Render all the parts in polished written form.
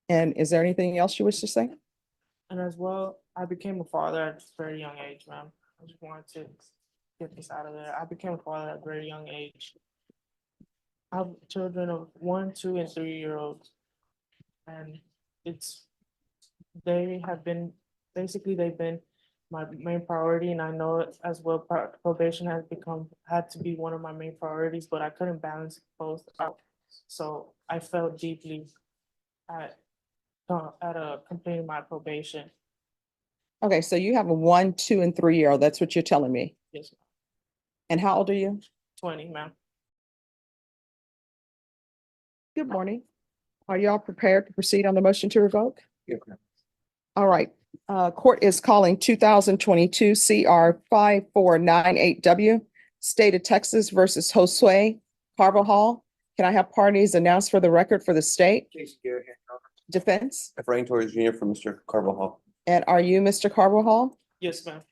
And is there anything else you wish to say? And as well, I became a father at a very young age, ma'am. I just wanted to get this out of there. I became a father at a very young age. I have children of 1, 2, and 3 year olds. And it's, they have been, basically, they've been my main priority. And I know it as well, probation had to be one of my main priorities, but I couldn't balance both out. So I felt deeply at, completing my probation. Okay, so you have a 1, 2, and 3-year-old. That's what you're telling me. Yes, ma'am. And how old are you? 20, ma'am. Good morning. Are you all prepared to proceed on the motion to revoke? Yes, ma'am. All right. Court is calling 2022 CR 5498W, State of Texas versus Josue Carvajal. Can I have parties announced for the record for the state? Jason Garrett, Your Honor. Defense? Efrain Torres Jr. for Mr. Carvajal. And are you Mr. Carvajal? Yes, ma'am.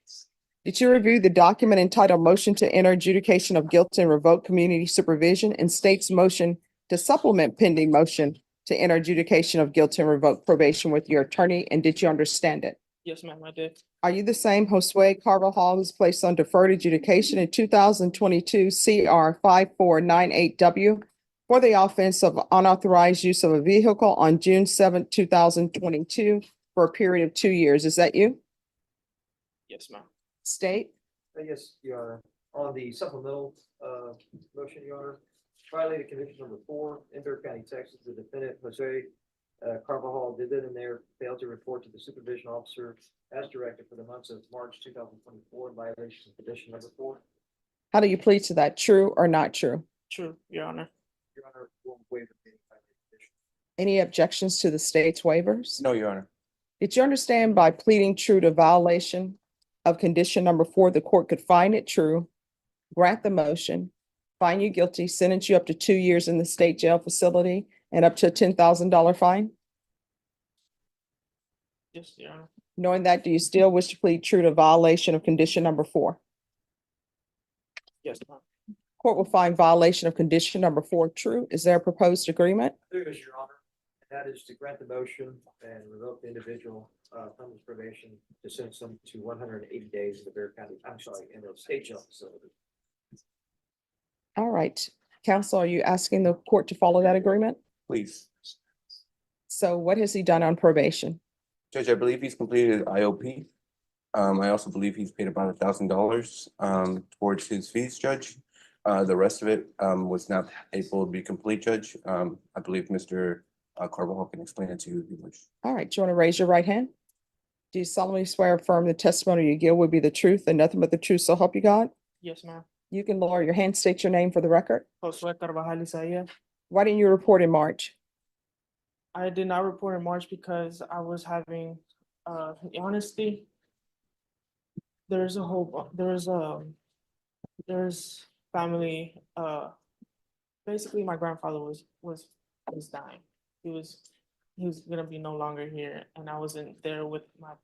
Did you review the document entitled Motion to Enter Adjudication of Guilt and Revoke Community Supervision and state's motion to supplement pending motion to enter adjudication of guilt and revoke probation with your attorney? And did you understand it? Yes, ma'am, I did. Are you the same Josue Carvajal who's placed on deferred adjudication in 2022 CR 5498W for the offense of unauthorized use of a vehicle on June 7th, 2022 for a period of 2 years? Is that you? Yes, ma'am. State? Yes, Your Honor. On the supplemental motion, Your Honor, violated conviction number 4 in Bexar County, Texas. The defendant, Jose Carvajal, did that in there, failed to report to the supervision officer as directed for the months of March 2024 in violation of condition number 4. How do you plead to that? True or not true? True, Your Honor. Your Honor, will waive the condition. Any objections to the state's waivers? No, Your Honor. Did you understand by pleading true to violation of condition number 4, the court could find it true, grant the motion, find you guilty, sentence you up to 2 years in the state jail facility and up to a $10,000 fine? Yes, Your Honor. Knowing that, do you still wish to plead true to violation of condition number 4? Yes, ma'am. Court will find violation of condition number 4 true. Is there a proposed agreement? There is, Your Honor, and that is to grant the motion and revoke the individual from his probation to sentence him to 180 days in the Bexar County, I'm sorry, in the state jail facility. All right. Counsel, are you asking the court to follow that agreement? Please. So what has he done on probation? Judge, I believe he's completed his IOP. I also believe he's paid about $1,000 towards his fees, Judge. The rest of it was not able to be complete, Judge. I believe Mr. Carvajal can explain it to you if you wish. All right. Do you want to raise your right hand? Do you solemnly swear or affirm the testimony you give will be the truth and nothing but the truth, so help you God? Yes, ma'am. You can lower your hand, state your name for the record. Josue Carvajal Isaiah. Why didn't you report in March? I did not report in March because I was having, honestly, there's family, basically my grandfather was dying. He was gonna be no longer here, and I wasn't there with my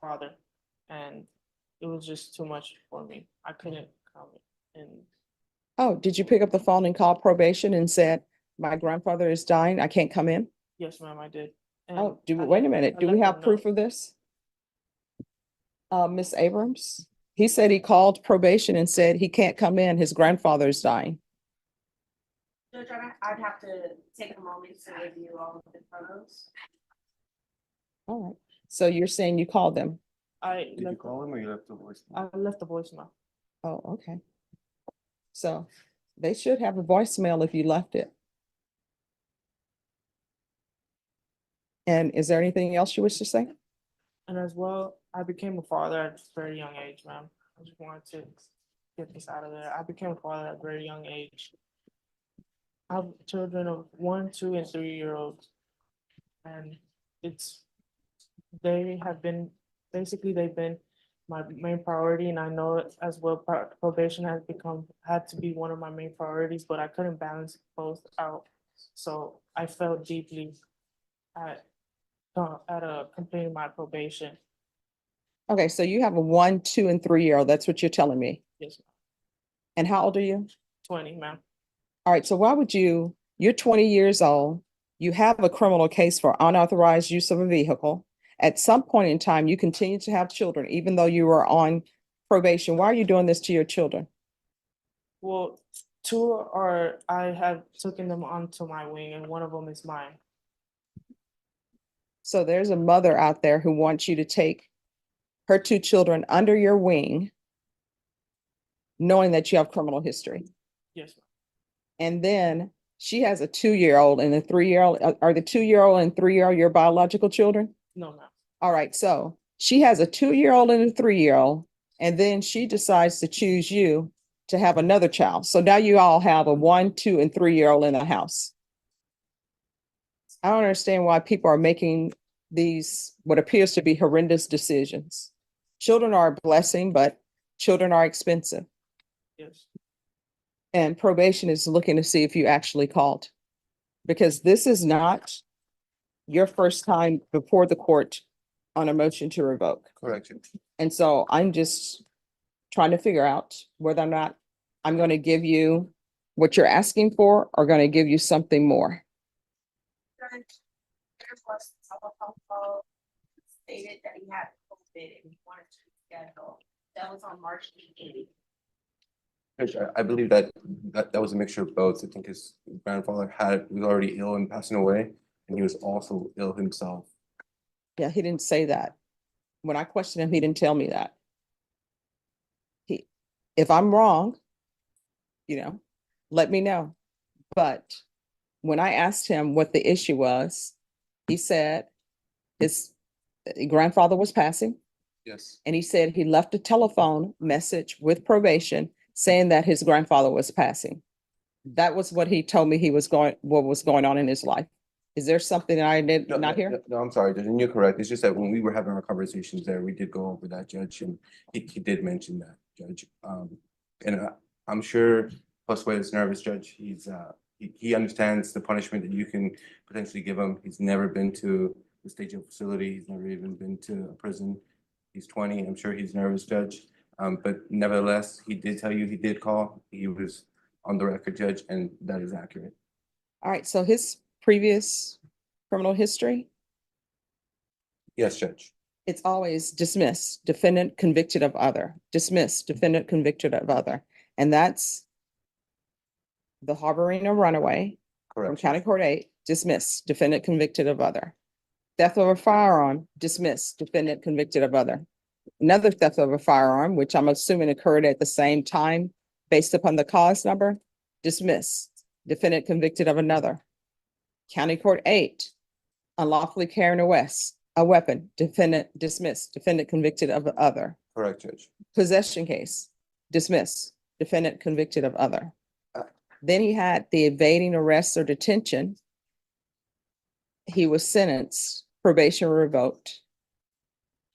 father, and it was just too much for me. I couldn't come and. Oh, did you pick up the phone and call probation and said, my grandfather is dying, I can't come in? Yes, ma'am, I did. And Oh, I wait a let- minute. I Do let we them have proof know. of this? Ms. Abrams, he said he called probation and said he can't come in, his grandfather is dying. Judge, I'd have to take a moment to review all of the photos. All right. So you're saying you called them? Did you call him or you left the voice? I left the voicemail. Oh, okay. So they should have a voicemail if you left it. And is there anything else you wish to say? And as well, I became a father at a very young age, ma'am. I just wanted to get this out of there. I became a father at a very young age. I have children of 1, 2, and 3 year olds. And they've been my main priority, and I know it as well, probation had to be one of my main priorities, but I couldn't balance both out. So I felt deeply at completing my probation. Okay, so you have a 1, 2, and 3-year-old. That's what you're telling me. Yes, And how old are you? 20, ma'am. All right, so why would you're 20 years old, You have a criminal case for unauthorized use of a vehicle. At some point in time, you continue to have children, even though you were on probation. Why are you doing this to your children? Well, two are, I have taken them onto my wing and one of them is mine. So there's a mother out there who wants you to take her two children under your wing, knowing that you have criminal history. Yes, ma'am. And then she has a 2-year-old and a 3-year-old. Are the 2-year-old and 3-year-old your biological children? No, ma'am. All right, so she has a 2-year-old and a 3-year-old, and then she decides to choose you to have another child. So now you all have a 1, 2, and 3-year-old in the house. I don't understand why people are making these, what appears to be horrendous decisions. Children are a blessing, but children are expensive. Yes. And probation is looking to see if you actually called. Because this is not your first time before the court on a motion to revoke. Correct, Judge. And so I'm just trying to figure out whether or not I'm going to give you what you're asking for or going to give you something more. There was a telephone call stated that he had COVID and he wanted to reschedule. That was on March 18th. Judge, I believe that was a mixture of both. I think his grandfather was already ill and passing away, and he was also ill himself. Yeah, he didn't say that. When I questioned him, he didn't tell me that. If I'm wrong, let me know. But when I asked him what the issue was, he said his grandfather was passing, Yes. and he said he left a telephone message with probation saying that his grandfather was passing. That was what he told me what was going on in his life. Is there something that I did not hear? No, I'm sorry, Judge, and you're correct. It's just that when we were having our conversations there, we did go over that, Judge, and he did mention that, Judge. And I'm sure Josue is nervous, Judge. He understands the punishment that you can potentially give him. He's never been to the state facility. He's never even been to a prison. He's 20. I'm sure he's nervous, Judge. But nevertheless, he did tell you he did call. He was on the record, Judge, and that is accurate. All right, so his previous criminal history, Yes, Judge. it's always dismissed, defendant convicted of other, dismissed, defendant convicted of other. And that's the harboring a runaway from Correct. County Court 8, dismissed, defendant convicted of other. Theft of a firearm, dismissed, defendant convicted of other. Another theft of a firearm, which I'm assuming occurred at the same time based upon the cause number, dismissed, defendant convicted of another. County Court 8, unlawfully carrying a weapon, defendant dismissed, defendant convicted of other. Correct, Judge. Possession case, dismissed, defendant convicted of other. Then he had the evading arrest or detention. He was sentenced, probation revoked.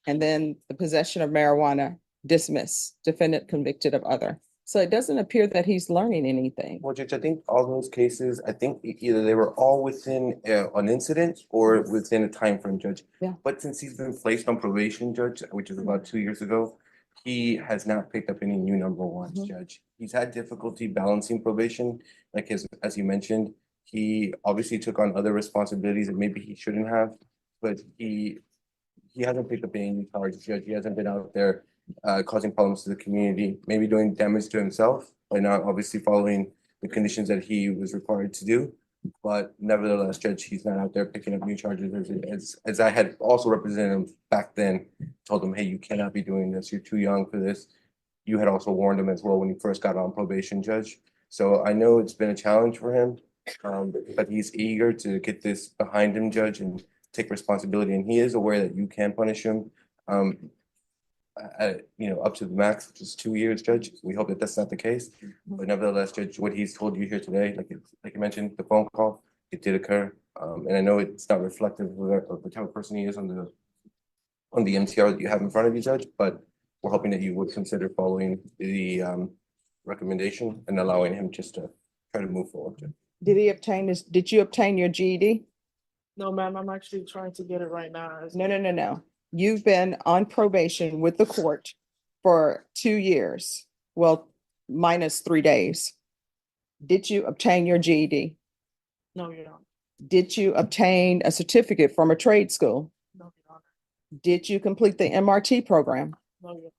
And then the possession of marijuana, dismissed, defendant convicted of other. So it doesn't appear that he's learning anything. Well, Judge, I think all those cases, I think either they were all within an incident or within a time frame, Judge. Yeah. But since he's been placed on probation, Judge, which is about 2 years ago, he has not picked up any new number ones, Mhm. Judge. He's had difficulty balancing probation, like as you mentioned. He obviously took on other responsibilities that maybe he shouldn't have, but he hasn't picked up any new charges, Judge. He hasn't been out there causing problems to the community, maybe doing damage to himself by not obviously following the conditions that he was required to do. But nevertheless, Judge, he's not out there picking up new charges. As I had also represented him back then, told him, hey, you cannot be doing this. You're too young for this. You had also warned him as well when he first got on probation, Judge. So I know it's been a challenge for him, but he's eager to get this behind him, Judge, and take responsibility. And he is aware that you can punish him. Up to the max, which is 2 years, Judge. We hope that that's not the case. But nevertheless, Judge, what he's told you here today, like you mentioned, the phone call, it did occur. And I know it's not reflective of the type of person he is on the MTR that you have in front of you, Judge, but we're hoping that you would consider following the recommendation and allowing him just to try to move forward. Judge. Did you obtain your GED? No, ma'am, I'm actually trying to get it right now. No. You've been on probation with the court for 2 years. Well, minus 3 days. Did you obtain your GED? No, you're not. Did you obtain a certificate from a trade school? No, Your Honor. Did you complete the MRT program? No, Your Honor.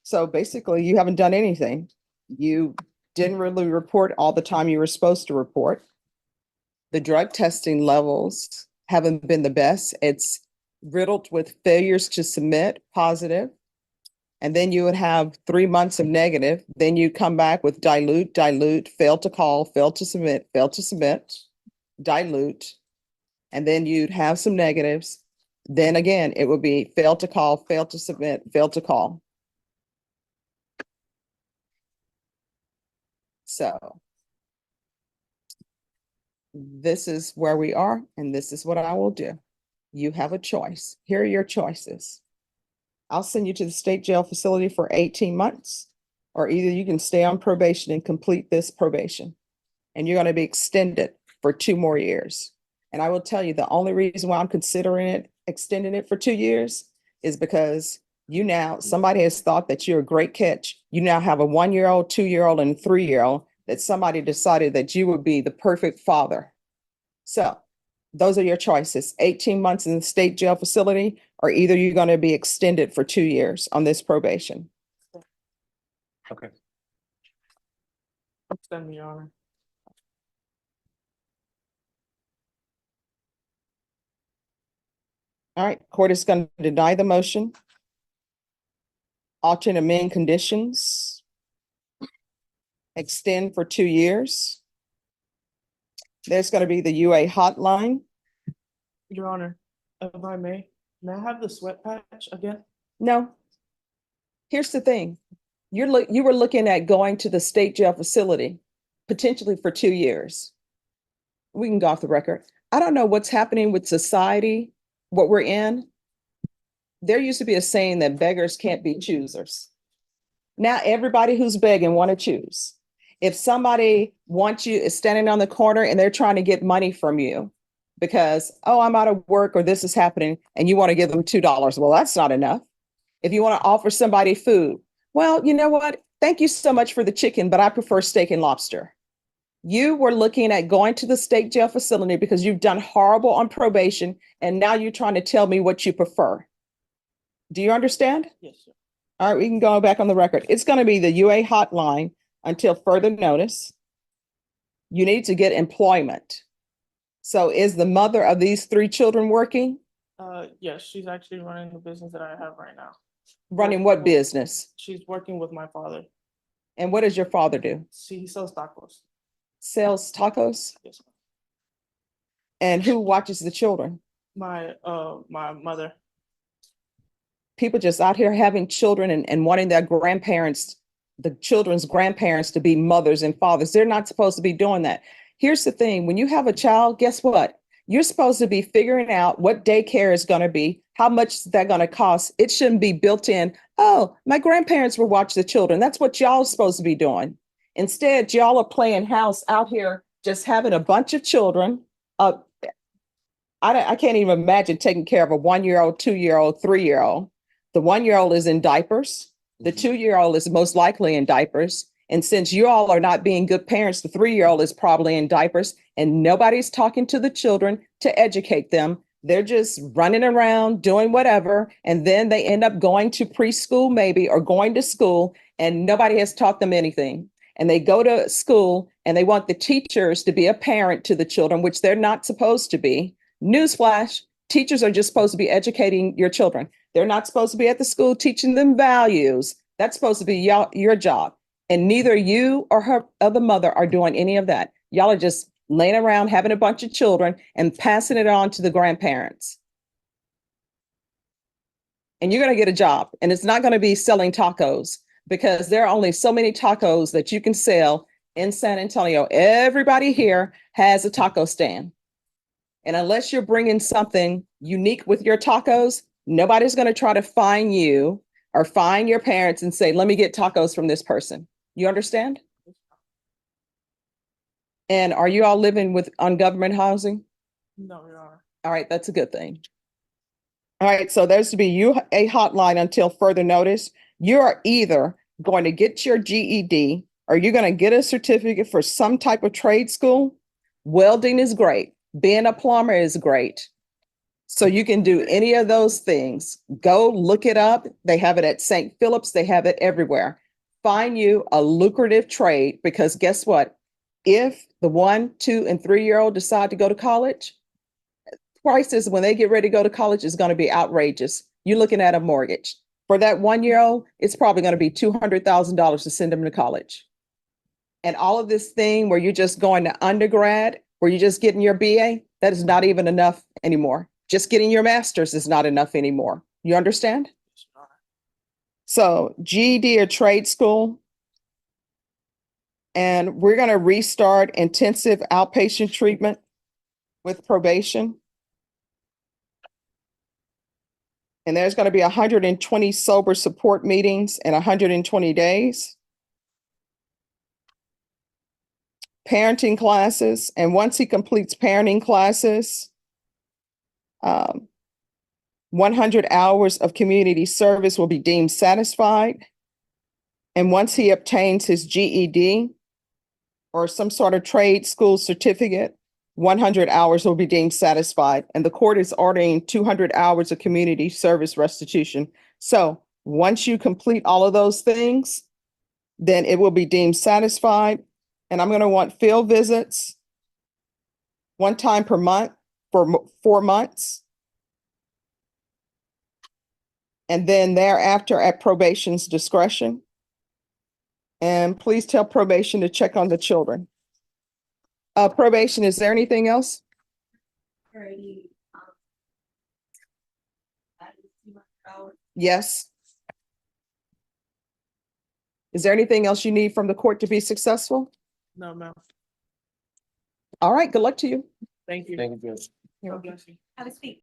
So basically, you haven't done anything. You didn't really report all the time you were supposed to report. The drug testing levels haven't been the best. It's riddled with failures to submit positive. And then you would have 3 months of negative. Then you come back with dilute, fail to call, fail to submit, dilute. And then you'd have some negatives. Then again, it would be fail to call, fail to submit, fail to call. So this is where we are, and this is what I will do. You have a choice. Here are your choices. I'll send you to the state jail facility for 18 months, or either you can stay on probation and complete this probation, and you're going to be extended for 2 more years. And I will tell you, the only reason why I'm considering it, extending it for 2 years is because somebody has thought that you're a great catch. You now have a 1-year-old, 2-year-old, and a 3-year-old that somebody decided that you would be the perfect father. So those are your choices. 18 months in the state jail facility, or either you're going to be extended for 2 years on this probation. Okay. Extend me, Your Honor. All right, court is going to deny the motion. Alter and amend conditions. Extend for 2 years. There's going to be the UA hotline. Your Honor, if I may I have the sweat patch again? No. Here's the thing. You were looking at going to the state jail facility, potentially for 2 years. We can go off the record. I don't know what's happening with society, what we're in. There used to be a saying that beggars can't be choosers. Now everybody who's begging want to choose. If somebody is standing on the corner and they're trying to get money from you because, oh, I'm out of work or this is happening, and you want to give them $2. Well, that's not enough. If you want to offer somebody food, well, you know what? Thank you so much for the chicken, but I prefer steak and lobster. You were looking at going to the state jail facility because you've done horrible on probation, and now you're trying to tell me what you prefer. Do you understand? Yes, sir. All right, we can go back on the record. It's going to be the UA hotline until further notice. You need to get employment. So is the mother of these 3 children working? Yes, she's actually running the business that I have right now. Running what business? She's working with my father. And what does your father do? He sells tacos. Sells tacos? Yes, ma'am. And who watches the children? My mother. People just out here having children and wanting their grandparents, the children's grandparents, to be mothers and fathers. They're not supposed to be doing that. Here's the thing. When you have a child, guess what? You're supposed to be figuring out what daycare is going to be, how much they're going to cost. It shouldn't be built in. Oh, my grandparents will watch the children. That's what y'all are supposed to be doing. Instead, y'all are playing house out here, just having a bunch of children. I can't even imagine taking care of a 1-year-old, 2-year-old, 3-year-old. The 1-year-old is in diapers. The 2-year-old is most likely in diapers. And since you all are not being good parents, the 3-year-old is probably in diapers, and nobody's talking to the children to educate them. They're just running around doing whatever. And then they end up going to preschool maybe, or going to school, and nobody has taught them anything. And they go to school and they want the teachers to be a parent to the children, which they're not supposed to be. Newsflash, teachers are just supposed to be educating your children. They're not supposed to be at the school teaching them values. That's supposed to be your job. And neither you or her other mother are doing any of that. Y'all are just laying around having a bunch of children and passing it on to the grandparents. And you're going to get a job, and it's not going to be selling tacos, because there are only so many tacos that you can sell in San Antonio. Everybody here has a taco stand. And unless you're bringing something unique with your tacos, nobody's going to try to find you or find your parents and say, let me get tacos from this person. You understand? And are you all living on government housing? No, Your Honor. All right, that's a good thing. All right, so there's to be a hotline until further notice. You are either going to get your GED, or you're going to get a certificate for some type of trade school. Welding is great. Being a plumber is great. So you can do any of those things. Go look it up. They have it at St. Philip's. They have it everywhere. Find you a lucrative trade, because guess what? If the 1, 2, and 3-year-old decide to go to college, prices when they get ready to go to college is going to be outrageous. You're looking at a mortgage. For that 1-year-old, it's probably going to be $200,000 to send them to college. And all of this thing where you're just going to undergrad, where you're just getting your BA, that is not even enough anymore. Just getting your master's is not enough anymore. You understand? So GED or trade school. And we're going to restart intensive outpatient treatment with probation. And there's going to be 120 sober support meetings in 120 days. Parenting classes. And once he completes parenting classes, 100 hours of community service will be deemed satisfied. And once he obtains his GED or some sort of trade school certificate, 100 hours will be deemed satisfied. And the court is ordering 200 hours of community service restitution. So once you complete all of those things, then it will be deemed satisfied. And I'm going to want field visits 1 time per month for 4 months. And then thereafter at probation's discretion. And please tell probation to check on the children. Probation, is there anything else? Already, that is too much out. Yes. Is there anything else you need from the court to be successful? No, ma'am. All right, good luck to you. Thank you. Thank you, Judge. God bless you. Have a seat.